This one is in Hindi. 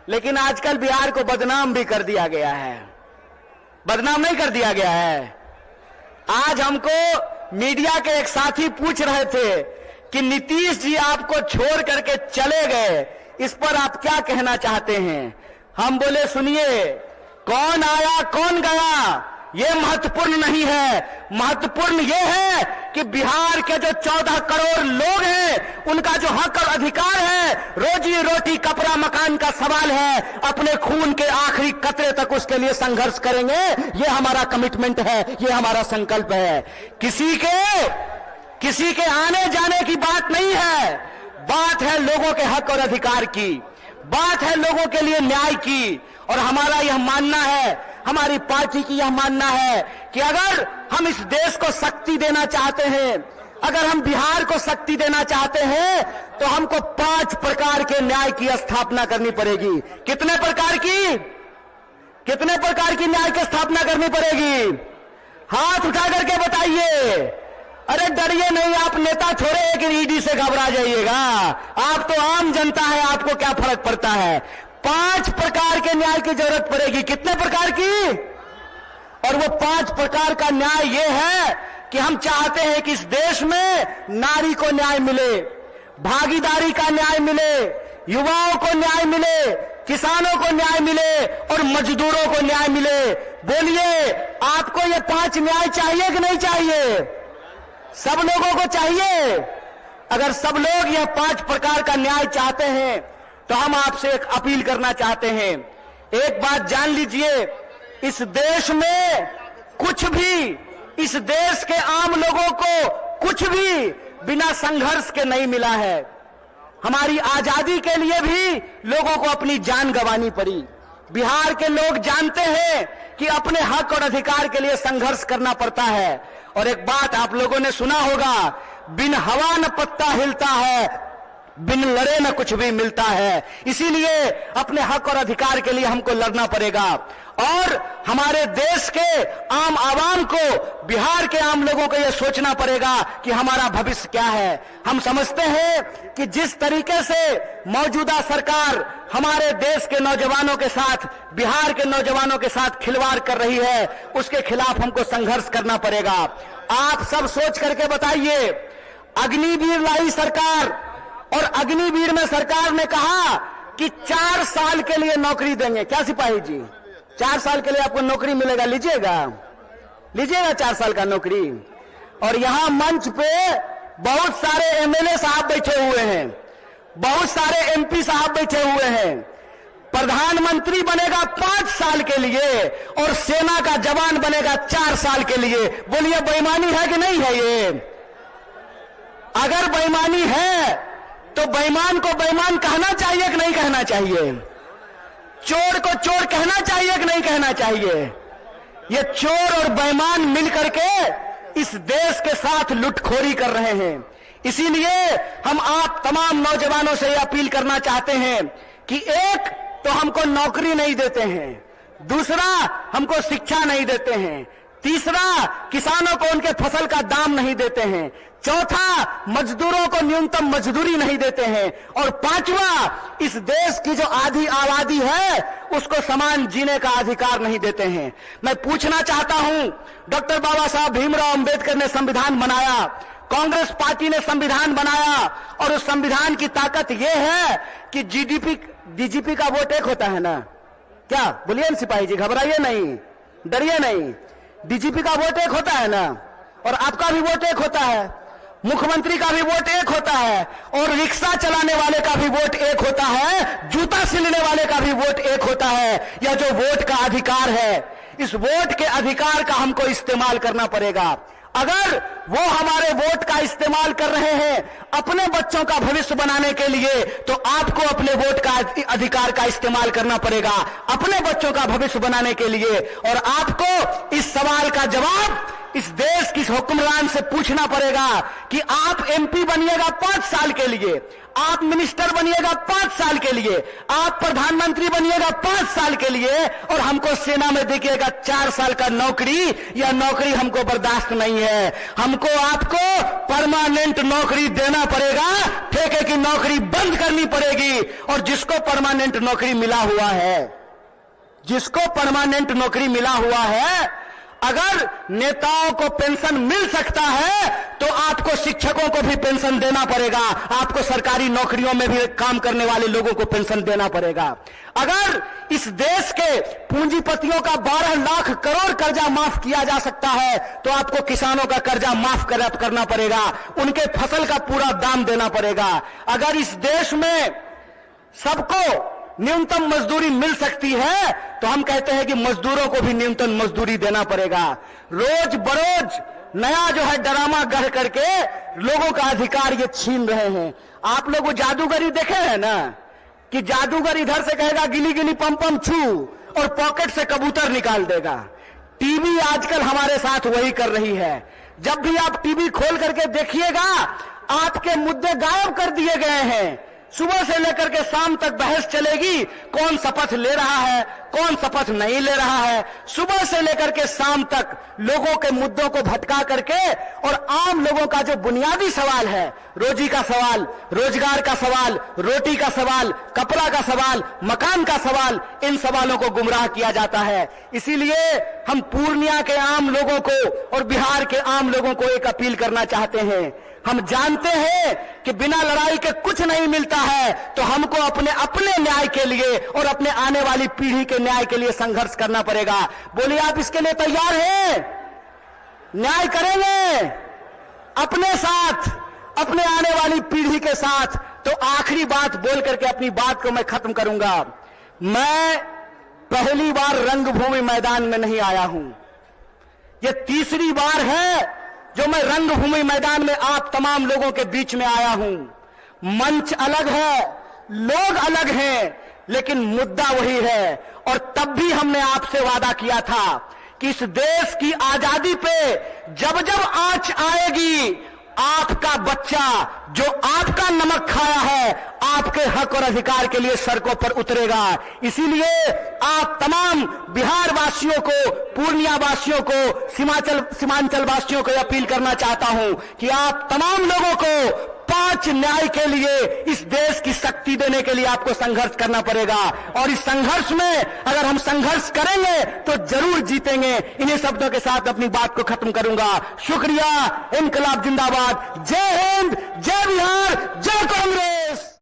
लेकिन आजकल बिहार को बदनाम भी कर दिया गया है। बदनाम नहीं कर दिया गया है। आज हमको मीडिया के एक साथी पूछ रहे थे कि नीतीश जी आपको छोड़ करके चले गए, इस पर आप क्या कहना चाहते हैं? हम बोले सुनिए, कौन आया कौन गया ये महत्वपूर्ण नहीं है। महत्वपूर्ण ये है कि बिहार के जो 14 करोड़ लोग हैं उनका जो हक और अधिकार है, रोजी रोटी कपड़ा मकान का सवाल है, अपने खून के आखिरी कतरे तक उसके लिए संघर्ष करेंगे। ये हमारा कमिटमेंट है, ये हमारा संकल्प है। किसी के आने जाने की बात नहीं है, बात है लोगों के हक और अधिकार की, बात है लोगों के लिए न्याय की। और हमारा यह मानना है, हमारी पार्टी की यह मानना है कि अगर हम इस देश को शक्ति देना चाहते हैं, अगर हम बिहार को शक्ति देना चाहते हैं, तो हमको 5 प्रकार के न्याय की स्थापना करनी पड़ेगी। कितने प्रकार की न्याय की स्थापना करनी पड़ेगी? हाथ उठा करके बताइए। अरे डरिए नहीं, आप नेता छोड़े कि ईडी से घबरा जाइएगा। आप तो आम जनता है, आपको क्या फर्क पड़ता है? 5 प्रकार के न्याय की जरूरत पड़ेगी। कितने प्रकार की? और वो 5 प्रकार का न्याय ये है कि हम चाहते हैं कि इस देश में नारी को न्याय मिले, भागीदारी का न्याय मिले, युवाओं को न्याय मिले, किसानों को न्याय मिले और मजदूरों को न्याय मिले। बोलिए, आपको ये 5 न्याय चाहिए कि नहीं चाहिए? सब लोगों को चाहिए। अगर सब लोग यह 5 प्रकार का न्याय चाहते हैं तो हम आपसे एक अपील करना चाहते हैं। एक बात जान लीजिए, इस देश में कुछ भी, इस देश के आम लोगों को कुछ भी बिना संघर्ष के नहीं मिला है। हमारी आजादी के लिए भी लोगों को अपनी जान गंवानी पड़ी। बिहार के लोग जानते हैं कि अपने हक और अधिकार के लिए संघर्ष करना पड़ता है। और एक बात आप लोगों ने सुना होगा, बिन हवा न पत्ता हिलता है, बिन लड़े न कुछ भी मिलता है। इसीलिए अपने हक और अधिकार के लिए हमको लड़ना पड़ेगा। और हमारे देश के आम आवाम को, बिहार के आम लोगों को यह सोचना पड़ेगा कि हमारा भविष्य क्या है। हम समझते हैं कि जिस तरीके से मौजूदा सरकार हमारे देश के नौजवानों के साथ, बिहार के नौजवानों के साथ खिलवाड़ कर रही है, उसके खिलाफ हमको संघर्ष करना पड़ेगा। आप सब सोच करके बताइए, अग्निवीर लाई सरकार, और अग्निवीर में सरकार ने कहा कि 4 साल के लिए नौकरी देंगे। क्या सिपाही जी, 4 साल के लिए आपको नौकरी मिलेगा? लीजिएगा 4 साल का नौकरी। और यहां मंच पे बहुत सारे एमएलए साहब बैठे हुए हैं, बहुत सारे एमपी साहब बैठे हुए हैं। प्रधानमंत्री बनेगा 5 साल के लिए और सेना का जवान बनेगा 4 साल के लिए। बोलिए, बेईमानी है कि नहीं है? ये अगर बेईमानी है तो बेईमान को बेईमान कहना चाहिए कि नहीं कहना चाहिए? चोर को चोर कहना चाहिए कि नहीं कहना चाहिए? ये चोर और बेईमान मिलकर के इस देश के साथ लुटखोरी कर रहे हैं। इसीलिए हम आप तमाम नौजवानों से यह अपील करना चाहते हैं कि एक तो हमको नौकरी नहीं देते हैं, दूसरा हमको शिक्षा नहीं देते हैं, तीसरा किसानों को उनके फसल का दाम नहीं देते हैं, चौथा मजदूरों को न्यूनतम मजदूरी नहीं देते हैं, और 5वां इस देश की जो आधी आबादी है उसको समान जीने का अधिकार नहीं देते हैं। मैं पूछना चाहता हूं, डॉक्टर बाबा साहब भीमराव अंबेडकर ने संविधान बनाया, कांग्रेस पार्टी ने संविधान बनाया, और उस संविधान की ताकत यह है कि डीजीपी का वोट एक होता है ना? क्या बोलिए सिपाही जी, घबराइए नहीं, डरिए नहीं। डीजीपी का वोट एक होता है ना, और आपका भी वोट एक होता है, मुख्यमंत्री का भी वोट एक होता है, और रिक्शा चलाने वाले का भी वोट एक होता है, जूता सिलने वाले का भी वोट एक होता है। यह जो वोट का अधिकार है, इस वोट के अधिकार का हमको इस्तेमाल करना पड़ेगा। अगर वो हमारे वोट का इस्तेमाल कर रहे हैं अपने बच्चों का भविष्य बनाने के लिए, तो आपको अपने वोट का अधिकार का इस्तेमाल करना पड़ेगा अपने बच्चों का भविष्य बनाने के लिए। और आपको इस सवाल का जवाब इस देश की हुक्मरान से पूछना पड़ेगा कि आप एमपी बनिएगा 5 साल के लिए, आप मिनिस्टर बनिएगा 5 साल के लिए, आप प्रधानमंत्री बनिएगा 5 साल के लिए, और हमको सेना में देखिएगा 4 साल का नौकरी, या नौकरी हमको बर्दाश्त नहीं है। हमको आपको परमानेंट नौकरी देना पड़ेगा, ठेके की नौकरी बंद करनी पड़ेगी। और जिसको परमानेंट नौकरी मिला हुआ है, जिसको परमानेंट नौकरी मिला हुआ है, अगर नेताओं को पेंशन मिल सकता है तो आपको शिक्षकों को भी पेंशन देना पड़ेगा, आपको सरकारी नौकरियों में भी काम करने वाले लोगों को पेंशन देना पड़ेगा। अगर इस देश के पूंजीपतियों का 12 लाख करोड़ कर्जा माफ किया जा सकता है तो आपको किसानों का कर्जा माफ करना पड़ेगा, उनके फसल का पूरा दाम देना पड़ेगा। अगर इस देश में सबको न्यूनतम मजदूरी मिल सकती है तो हम कहते हैं कि मजदूरों को भी न्यूनतम मजदूरी देना पड़ेगा। रोज बरोज नया जो है ड्रामा गढ़ करके लोगों का अधिकार ये छीन रहे हैं। आप लोग वो जादूगरी देखे हैं ना, कि जादूगर इधर से कहेगा गिली गिली पम पम छू और पॉकेट से कबूतर निकाल देगा। टीवी आजकल हमारे साथ वही कर रही है। जब भी आप टीवी खोल करके देखिएगा, आपके मुद्दे गायब कर दिए गए हैं। सुबह से लेकर के शाम तक बहस चलेगी, कौन शपथ ले रहा है, कौन शपथ नहीं ले रहा है। सुबह से लेकर के शाम तक लोगों के मुद्दों को भटका करके, और आम लोगों का जो बुनियादी सवाल है, रोजी का सवाल, रोजगार का सवाल, रोटी का सवाल, कपड़ा का सवाल, मकान का सवाल, इन सवालों को गुमराह किया जाता है। इसीलिए हम पूर्णिया के आम लोगों को और बिहार के आम लोगों को एक अपील करना चाहते हैं। हम जानते हैं कि बिना लड़ाई के कुछ नहीं मिलता है, तो हमको अपने न्याय के लिए और अपने आने वाली पीढ़ी के न्याय के लिए संघर्ष करना पड़ेगा। बोलिए, आप इसके लिए तैयार हैं? न्याय करेंगे अपने साथ, अपने आने वाली पीढ़ी के साथ। तो आखिरी बात बोल करके अपनी बात को मैं खत्म करूंगा। मैं पहली बार रंगभूमि मैदान में नहीं आया हूं, यह तीसरी बार है जो मैं रंगभूमि मैदान में आप तमाम लोगों के बीच में आया हूं। मंच अलग है, लोग अलग हैं, लेकिन मुद्दा वही है। और तब भी हमने आपसे वादा किया था कि इस देश की आजादी पे जब जब आंच आएगी, आपका बच्चा जो आपका नमक खाया है, आपके हक और अधिकार के लिए सड़कों पर उतरेगा। इसीलिए आप तमाम बिहार वासियों को, पूर्णिया वासियों को, सीमांचल वासियों को अपील करना चाहता हूं कि आप तमाम लोगों को 5 न्याय के लिए इस देश की शक्ति देने के लिए आपको संघर्ष करना पड़ेगा। और इस संघर्ष में अगर हम संघर्ष करेंगे तो जरूर जीतेंगे। इन्हीं शब्दों के साथ अपनी बात को खत्म करूंगा। शुक्रिया। इनकलाब जिंदाबाद। जय हिंद, जय बिहार, जय कांग्रेस।